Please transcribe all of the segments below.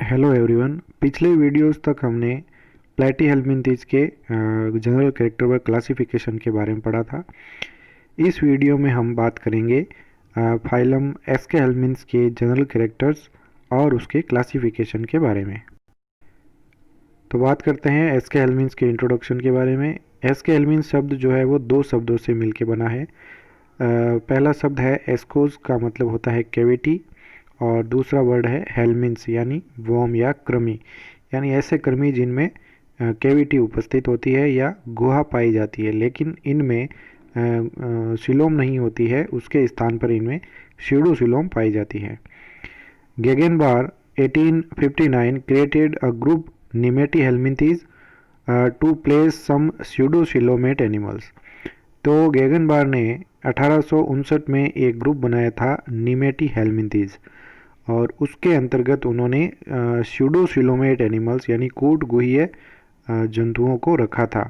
Hello everyone. पिछले videos तक हमने प्लेटीहेल्मिन्थेस के जनरल कैरेक्टर व क्लासिफिकेशन के बारे में पढ़ा था। इस वीडियो में हम बात करेंगे फाइलम एस्केहेल्मिन्थेस के जनरल कैरेक्टर्स और उसके क्लासिफिकेशन के बारे में। तो बात करते हैं एस्केहेल्मिन्थेस के इंट्रोडक्शन के बारे में। एस्केहेल्मिन्थेस शब्द जो है वो दो शब्दों से मिलकर बना है। पहला शब्द है एस्कोस का मतलब होता है कैविटी, और दूसरा वर्ड है हेल्मिन्स यानी वॉर्म या कृमि, यानी ऐसे कृमि जिनमें कैविटी उपस्थित होती है या गुहा पाई जाती है, लेकिन इनमें सिलोम नहीं होती है, उसके स्थान पर इनमें स्यूडोसिलोम पाई जाती है। Gegenbaur 1859 created a group Nemathelminthes to place some pseudocoelomate animals. तो गेगेनबार ने 1859 में एक ग्रुप बनाया था निमेटीहेल्मिन्थेस, और उसके अंतर्गत उन्होंने स्यूडोसिलोमेट एनिमल्स यानी कूट गुहीय जंतुओं को रखा था।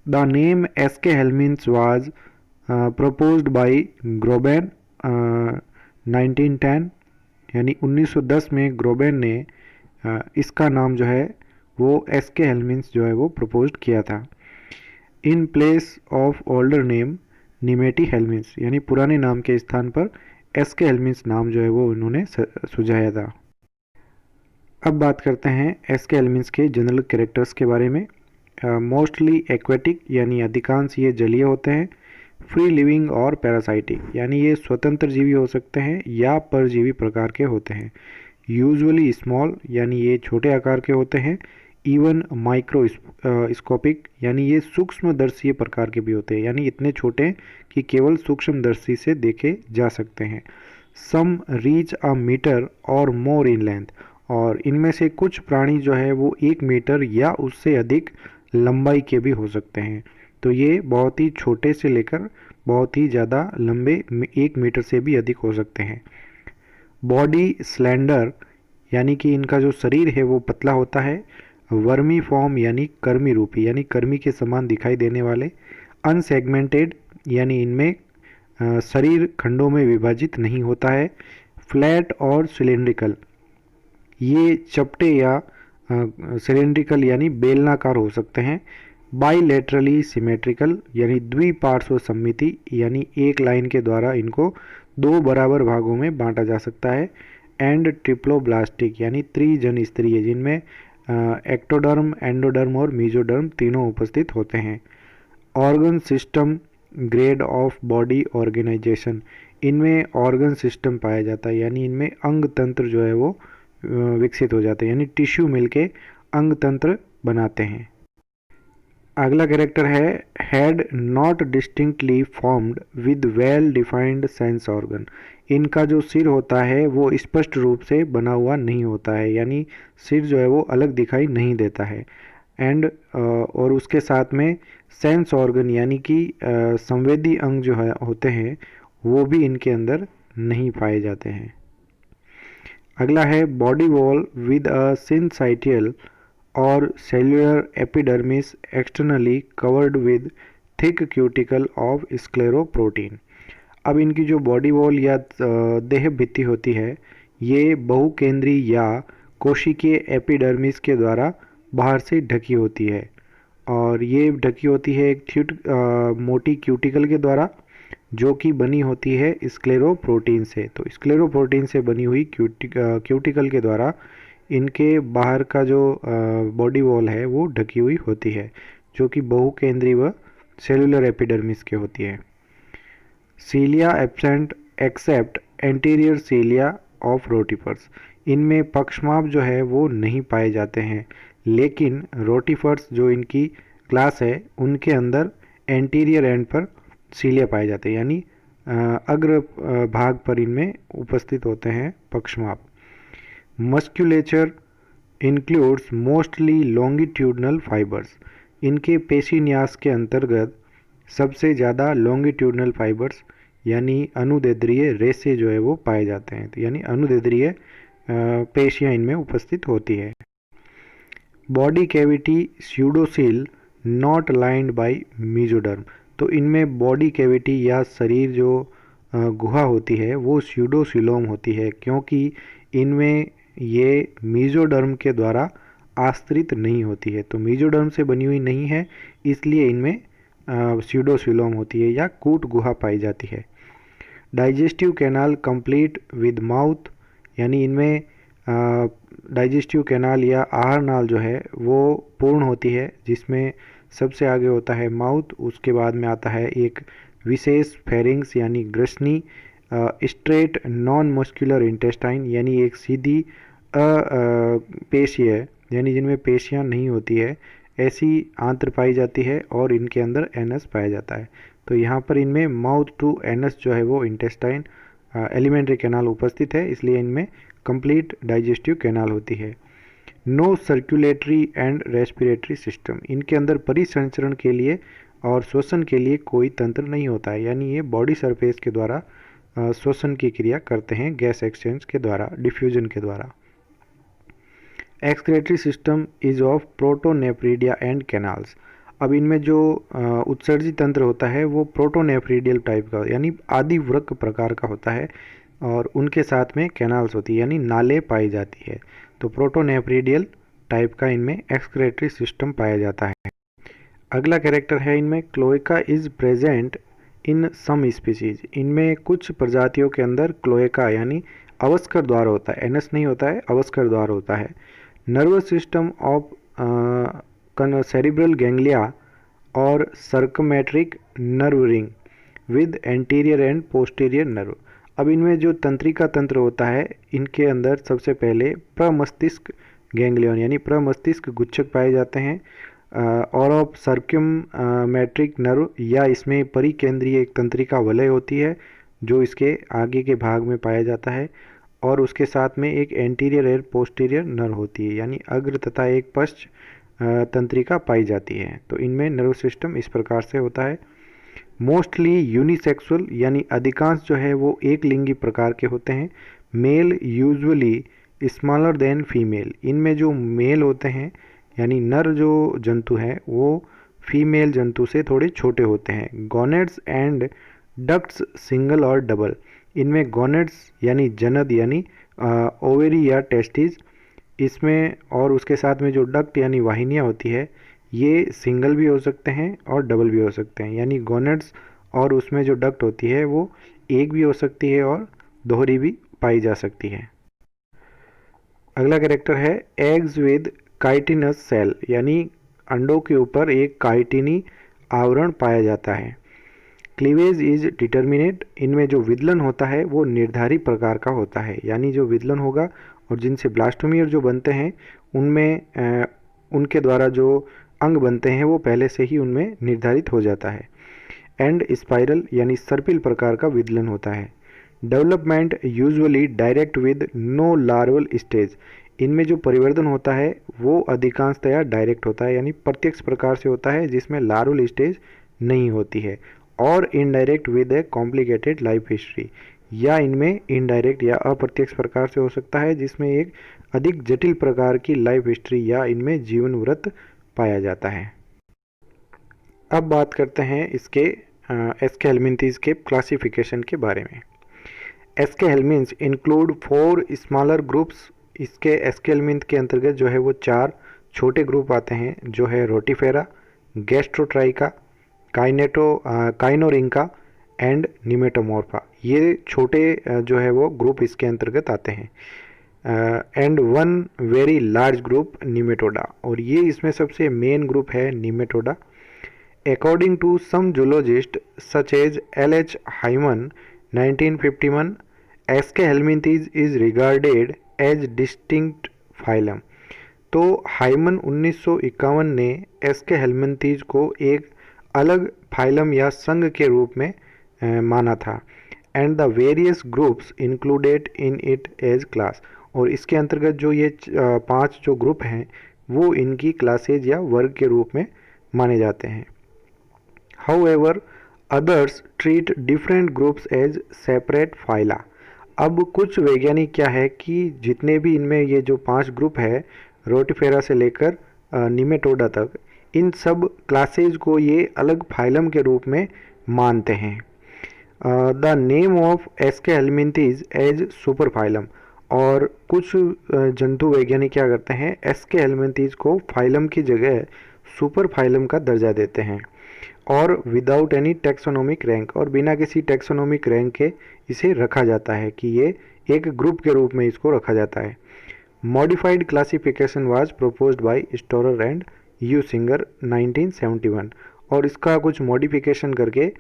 The name Aschelminthes was proposed by Grobben 1910, यानी 1910 में ग्रोबेन ने इसका नाम जो है वो एस्केहेल्मिन्थेस जो है वो प्रपोज किया था। In place of older name Nemathelminthes, यानी पुराने नाम के स्थान पर एस्केहेल्मिन्थेस नाम जो है वो उन्होंने सुझाया था। अब बात करते हैं एस्केहेल्मिन्थेस के जनरल कैरेक्टर्स के बारे में। मोस्टली एक्वेटिक, यानी अधिकांश ये जलीय होते हैं। फ्री लिविंग और पैरासाइटिक, यानी ये स्वतंत्र जीवी हो सकते हैं या परजीवी प्रकार के होते हैं। यूजुअली स्मॉल, यानी ये छोटे आकार के होते हैं। इवन माइक्रोस्कोपिक, यानी ये सूक्ष्मदर्शी प्रकार के भी होते हैं, यानी इतने छोटे कि केवल सूक्ष्मदर्शी से देखे जा सकते हैं। सम रीच अ मीटर और मोर इन लेंथ, और इनमें से कुछ प्राणी जो है वो 1 मीटर या उससे अधिक लंबाई के भी हो सकते हैं। तो ये बहुत ही छोटे से लेकर बहुत ही ज़्यादा लंबे 1 मीटर से भी अधिक हो सकते हैं। बॉडी स्लेंडर, यानी कि इनका जो शरीर है वो पतला होता है। वर्मी फॉर्म, यानी कर्मी रूपी, यानी कर्मी के समान दिखाई देने वाले। अनसेगमेंटेड, यानी इनमें शरीर खंडों में विभाजित नहीं होता है। फ्लैट और सिलेंड्रिकल, ये चपटे या सिलेंड्रिकल यानी बेलनाकार हो सकते हैं। बाईलेटरली सिमेट्रिकल, यानी द्विपार्श्व सममिति, यानी एक लाइन के द्वारा इनको दो बराबर भागों में बांटा जा सकता है। एंड ट्रिप्लोब्लास्टिक, यानी त्रिजन स्तरीय, जिनमें एक्टोडर्म, एंडोडर्म और मीजोडर्म तीनों उपस्थित होते हैं। Organ system, grade of body organisation, इनमें ऑर्गन सिस्टम पाया जाता है, यानी इनमें अंग तंत्र जो है वो विकसित हो जाते हैं, यानी टिश्यू मिलके अंग तंत्र बनाते हैं। अगला कैरेक्टर है head not distinctly formed with well defined sense organ. इनका जो सिर होता है वो स्पष्ट रूप से बना हुआ नहीं होता है, यानी सिर जो है वो अलग दिखाई नहीं देता है। एंड और उसके साथ में सेंस ऑर्गन, यानी कि संवेदी अंग जो है होते हैं वो भी इनके अंदर नहीं पाए जाते हैं। अगला है body wall with a syncytial और cellular epidermis externally covered with thick cuticle of scleroprotein. अब इनकी जो बॉडी वॉल या देह भित्ति होती है ये बहुकेंद्रीय या कोशिकीय एपिडर्मिस के द्वारा बाहर से ढकी होती है, और ये ढकी होती है एक मोटी क्यूटिकल के द्वारा, जो कि बनी होती है स्क्लेरोप्रोटीन से। तो स्क्लेरोप्रोटीन से बनी हुई क्यूटिकल के द्वारा इनके बाहर का जो बॉडी वॉल है वो ढकी हुई होती है, जो कि बहुकेंद्रीय व सेलुलर एपिडर्मिस के होती है। Cilia absent except anterior cilia of rotifers, इनमें पक्षमाप जो है वो नहीं पाए जाते हैं, लेकिन रोटिफर्स जो इनकी क्लास है उनके अंदर एंटीरियर एंड पर सीलिया पाए जाते हैं, यानी अग्र भाग पर इनमें उपस्थित होते हैं पक्षमाप। मस्क्यूलेचर इंक्लूड्स मोस्टली लॉन्गिट्यूडनल फाइबर्स, इनके पेशीन्यास के अंतर्गत सबसे ज़्यादा लॉन्गिट्यूडनल फाइबर्स यानी अनुदैर्ध्य रेशे जो है वो पाए जाते हैं, तो यानी अनुदैर्ध्य पेशियाँ इनमें उपस्थित होती है। Body cavity pseudocoel not lined by mesoderm, तो इनमें बॉडी कैविटी या शरीर जो गुहा होती है वो स्यूडोसिलोम होती है, क्योंकि इनमें ये मीजोडर्म के द्वारा आश्रित नहीं होती है। तो मीजोडर्म से बनी हुई नहीं है, इसलिए इनमें स्यूडोसिलोम होती है या कूट गुहा पाई जाती है। Digestive canal complete with mouth, यानी इनमें डाइजेस्टिव कैनाल या आहार नाल जो है वो पूर्ण होती है, जिसमें सबसे आगे होता है माउथ, उसके बाद में आता है एक विशेष फेरिंग्स यानी ग्रसनी, स्ट्रेट नॉन मस्कुलर इंटेस्टाइन यानी एक सीधी पेशीय यानी जिनमें पेशियां नहीं होती है ऐसी आंत्र पाई जाती है, और इनके अंदर एनस पाया जाता है। तो यहाँ पर इनमें माउथ टू एनस जो है वो इंटेस्टाइन एलिमेंट्री कैनाल उपस्थित है, इसलिए इनमें कंप्लीट डाइजेस्टिव कैनाल होती है। No circulatory and respiratory system, इनके अंदर परिसंचरण के लिए और श्वसन के लिए कोई तंत्र नहीं होता है, यानी ये बॉडी सरफेस के द्वारा श्वसन की क्रिया करते हैं, गैस एक्सचेंज के द्वारा, डिफ्यूजन के द्वारा। Excretory system is of protonephridia and canals, अब इनमें जो उत्सर्जी तंत्र होता है वो प्रोटोनेफ्रिडियल टाइप का यानी आदिवृक्क प्रकार का होता है, और उनके साथ में कैनाल्स होती है यानी नाले पाई जाती है। तो प्रोटोनेफ्रिडियल टाइप का इनमें एक्सक्रेटरी सिस्टम पाया जाता है। अगला कैरेक्टर है इनमें cloaca is present in some species, इनमें कुछ प्रजातियों के अंदर क्लोएका यानी अवस्कर द्वार होता है, एनस नहीं होता है, अवस्कर द्वार होता है। Nervous system of cerebral ganglia और circumenteric nerve ring with anterior and posterior nerve, अब इनमें जो तंत्रिका तंत्र होता है इनके अंदर सबसे पहले प्रमस्तिष्क गैंग्लियन यानी प्रमस्तिष्क गुच्छक पाए जाते हैं, और ऑफ सर्क्यूमेट्रिक नर्व या इसमें परिकेंद्रीय एक तंत्रिका वलय होती है जो इसके आगे के भाग में पाया जाता है, और उसके साथ में एक एंटीरियर एंड पोस्टीरियर नर्व होती है यानी अग्र तथा एक पश्च तंत्रिका पाई जाती है। तो इनमें नर्व सिस्टम इस प्रकार से होता है। मोस्टली यूनिसेक्सुअल यानी अधिकांश जो है वो एक लिंगी प्रकार के होते हैं। Male usually smaller than female, इनमें जो मेल होते हैं यानी नर जो जंतु हैं वो फीमेल जंतु से थोड़े छोटे होते हैं। गोनेड्स एंड डक्ट्स सिंगल और डबल, इनमें गोनेड्स यानी जनद यानी ओवेरी या टेस्टिस इसमें, और उसके साथ में जो डक्ट यानी वाहिनियाँ होती है ये सिंगल भी हो सकते हैं और डबल भी हो सकते हैं, यानी गोनेड्स और उसमें जो डक्ट होती है वो एक भी हो सकती है और दोहरी भी पाई जा सकती है। अगला कैरेक्टर है एग्स विद काइटिनस सेल, यानी अंडों के ऊपर एक काइटिनी आवरण पाया जाता है। क्लीवेज इज डिटर्मिनेट, इनमें जो विदलन होता है वो निर्धारित प्रकार का होता है, यानी जो विदलन होगा और जिनसे ब्लास्टोमियर जो बनते हैं उनमें उनके द्वारा जो अंग बनते हैं वो पहले से ही उनमें निर्धारित हो जाता है। एंड स्पाइरल यानी सर्पिल प्रकार का विदलन होता है। Development usually direct with no larval stage, इनमें जो परिवर्तन होता है वो अधिकांशतया डायरेक्ट होता है यानी प्रत्यक्ष प्रकार से होता है जिसमें लार्वल स्टेज नहीं होती है, और indirect with A complicated life history, या इनमें इनडायरेक्ट या अप्रत्यक्ष प्रकार से हो सकता है जिसमें एक अधिक जटिल प्रकार की लाइफ हिस्ट्री या इनमें जीवन व्रत पाया जाता है। अब बात करते हैं इसके एस्के हेलमिंथीज के क्लासिफिकेशन के बारे में। एस्के हेलमिंथ्स इंक्लूड 4 स्मॉलर ग्रुप्स, इसके एस्के हेलमिंथ के अंतर्गत जो है वो 4 छोटे ग्रुप आते हैं जो है रोटिफेरा, गैस्ट्रोट्राइका, काइनोरिंका एंड निमेटोमोर्फा, ये छोटे जो है वो ग्रुप इसके अंतर्गत आते हैं। And one very large group Nematoda, और ये इसमें सबसे मेन ग्रुप है Nematoda. According to some zoologist such as L.H. Hyman 1951, Aschelminthes is regarded as distinct phylum. तो हाइमन 1951 ने एस्के हेलमिंथीज को एक अलग फाइलम या संघ के रूप में माना था। And the various groups included in it as class, और इसके अंतर्गत जो ये 5 जो ग्रुप हैं वो इनकी क्लासेज या वर्ग के रूप में माने जाते हैं। However others treat different groups as separate phyla, अब कुछ वैज्ञानिक क्या है कि जितने भी इनमें ये जो 5 ग्रुप है रोटिफेरा से लेकर निमेटोडा तक, इन सब क्लासेज को ये अलग फाइलम के रूप में मानते हैं। The name of Aschelminthes as super phylum, और कुछ जंतु वैज्ञानिक क्या करते हैं, एस्के हेलमिंथीज को फाइलम की जगह सुपर फाइलम का दर्जा देते हैं और विदाउट एनी टैक्सोनॉमिक रैंक, और बिना किसी टैक्सोनॉमिक रैंक के इसे रखा जाता है कि ये एक ग्रुप के रूप में इसको रखा जाता है। Modified classification was proposed by Storer and Usinger 1971, और इसका कुछ मॉडिफिकेशन करके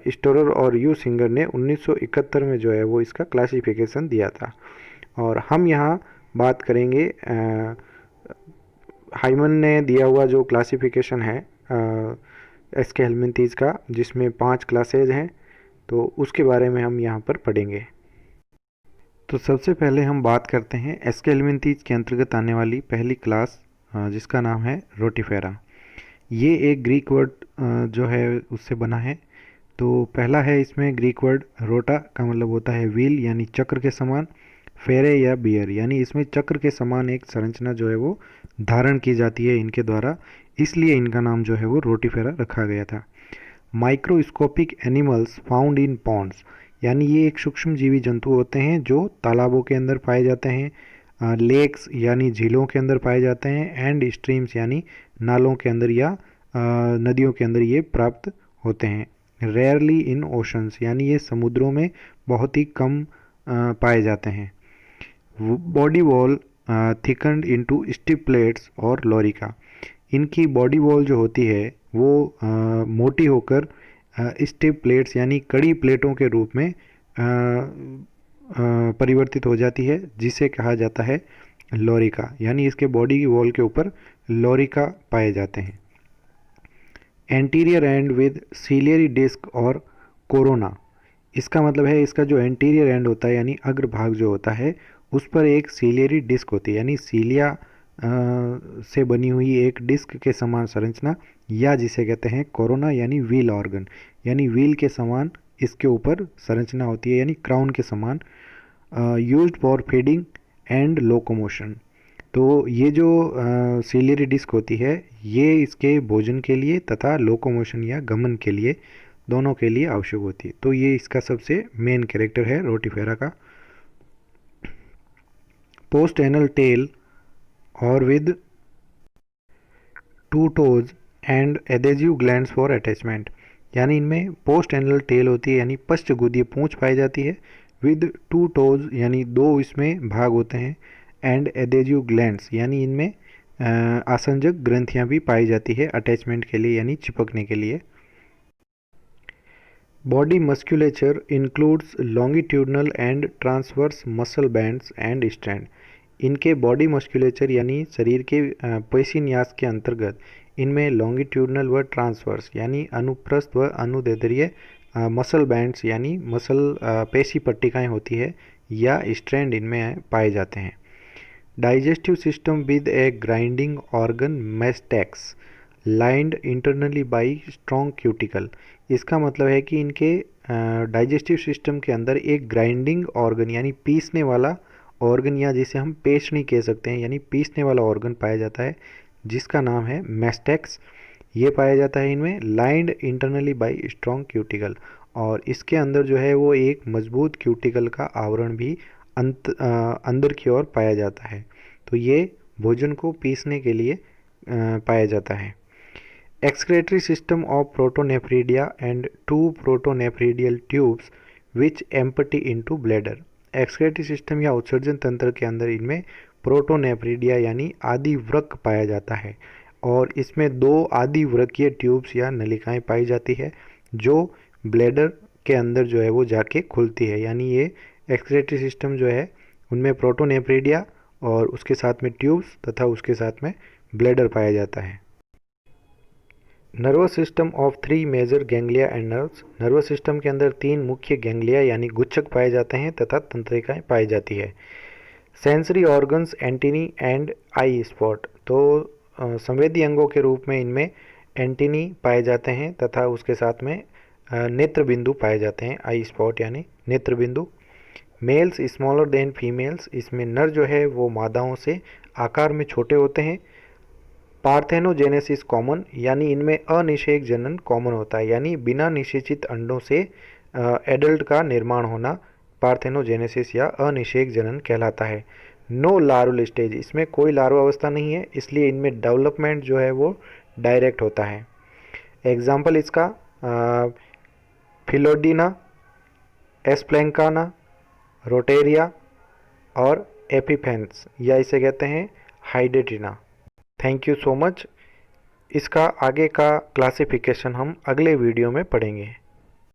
स्टोरर और यू सिंगर ने 1971 में जो है वो इसका क्लासिफिकेशन दिया था। और हम यहाँ बात करेंगे हाइमन ने दिया हुआ जो क्लासिफिकेशन है एस्के हेलमिंथीज का, जिसमें 5 क्लासेज हैं, तो उसके बारे में हम यहाँ पर पढ़ेंगे। तो सबसे पहले हम बात करते हैं एस्के हेलमिंथीज के अंतर्गत आने वाली पहली क्लास, जिसका नाम है रोटिफेरा। ये एक ग्रीक वर्ड जो है उससे बना है। तो पहला है इसमें ग्रीक वर्ड रोटा का मतलब होता है व्हील यानी चक्र के समान, फेरे या बियर यानी इसमें चक्र के समान एक संरचना जो है वो धारण की जाती है इनके द्वारा, इसलिए इनका नाम जो है वो रोटिफेरा रखा गया था। Microscopic animals found in ponds, यानी ये एक सूक्ष्म जीवी जंतु होते हैं जो तालाबों के अंदर पाए जाते हैं, लेक्स यानी झीलों के अंदर पाए जाते हैं, एंड स्ट्रीम्स यानी नालों के अंदर या नदियों के अंदर ये प्राप्त होते हैं। रेयरली इन ओशंस, यानी ये समुद्रों में बहुत ही कम पाए जाते हैं। Body wall thickened into stiff plates और लोरिका, इनकी बॉडी वॉल जो होती है वो मोटी होकर स्टिफ प्लेट्स यानी कड़ी प्लेटों के रूप में परिवर्तित हो जाती है, जिसे कहा जाता है लोरिका, यानी इसके बॉडी की वॉल के ऊपर लोरिका पाए जाते हैं। Anterior end with ciliary disc और कोरोना, इसका मतलब है इसका जो एंटीरियर एंड होता है यानी अग्रभाग जो होता है उस पर एक सीलियरी डिस्क होती है, यानी सीलिया से बनी हुई एक डिस्क के समान संरचना, या जिसे कहते हैं कोरोना यानी व्हील ऑर्गन, यानी व्हील के समान इसके ऊपर संरचना होती है यानी क्राउन के समान। Used for feeding and locomotion, तो ये जो सीलियरी डिस्क होती है ये इसके भोजन के लिए तथा लोकोमोशन या गमन के लिए, दोनों के लिए आवश्यक होती है। तो ये इसका सबसे मेन कैरेक्टर है रोटिफेरा का। पोस्ट एनल टेल और with 2 toes and adhesive glands for attachment, यानी इनमें पोस्ट एनल टेल होती है यानी पश्च गुदीय पूंछ पाई जाती है, विद 2 टोज यानी 2 इसमें भाग होते हैं, एंड एडेजिव ग्लैंड्स यानी इनमें आसंजक ग्रंथियां भी पाई जाती है अटैचमेंट के लिए यानी चिपकने के लिए। Body musculature includes longitudinal and transverse muscle bands and strand, इनके बॉडी मस्कुलेचर यानी शरीर के पेशीन्यास के अंतर्गत इनमें लॉन्गिट्यूडनल व ट्रांसवर्स यानी अनुप्रस्थ व अनुदैर्ध्य मसल बैंड्स यानी मसल पेशी पट्टिकाएं होती है, या स्ट्रैंड इनमें पाए जाते हैं। Digestive system with a grinding organ mastax lined internally by strong cuticle, इसका मतलब है कि इनके डाइजेस्टिव सिस्टम के अंदर एक ग्राइंडिंग ऑर्गन यानी पीसने वाला ऑर्गन, या जिसे हम पेशनी कह सकते हैं यानी पीसने वाला ऑर्गन पाया जाता है, जिसका नाम है मेस्टैक्स। ये पाया जाता है इनमें lined internally by strong cuticle, और इसके अंदर जो है वो एक मजबूत क्यूटिकल का आवरण भी अंदर की ओर पाया जाता है। तो ये भोजन को पीसने के लिए पाया जाता है। Excretory system of protonephridia and 2 protonephridial tubes which empty into bladder, excretory system या उत्सर्जन तंत्र के अंदर इनमें प्रोटोनेफ्रीडिया यानी आदि वृक्क पाया जाता है, और इसमें 2 आदि वृक्कीय ट्यूब्स या नलिकाएं पाई जाती है जो ब्लैडर के अंदर जो है वो जाके खुलती है, यानी ये एक्सक्रेटरी सिस्टम जो है उनमें प्रोटोनेफ्रीडिया और उसके साथ में ट्यूब्स तथा उसके साथ में ब्लैडर पाया जाता है। Nervous system of 3 major ganglia and nerves, nervous system के अंदर 3 मुख्य गैंग्लिया यानी गुच्छक पाए जाते हैं तथा तंत्रिकाएं पाई जाती है। Sensory organs antennae and I spot, तो संवेदी अंगों के रूप में इनमें एंटीनी पाए जाते हैं तथा उसके साथ में नेत्र बिंदु पाए जाते हैं, आई स्पॉट यानी नेत्र बिंदु। मेल्स स्मॉलर देन फीमेल्स, इसमें नर जो है वो मादाओं से आकार में छोटे होते हैं। पार्थेनोजेनेसिस कॉमन, यानी इनमें अनिषेक जनन कॉमन होता है, यानी बिना निषेचित अंडों से एडल्ट का निर्माण होना पार्थेनोजेनेसिस या अनिषेक जनन कहलाता है। नो लार्वल स्टेज, इसमें कोई लार्वा अवस्था नहीं है, इसलिए इनमें डेवलपमेंट जो है वो डायरेक्ट होता है। एग्जाम्पल इसका फिलोडीना, एस्प्लैंकाना, रोटेरिया और एपिफेंस, या इसे कहते हैं Hydatina. Thank you so much. इसका आगे का क्लासिफिकेशन हम अगले वीडियो में पढ़ेंगे।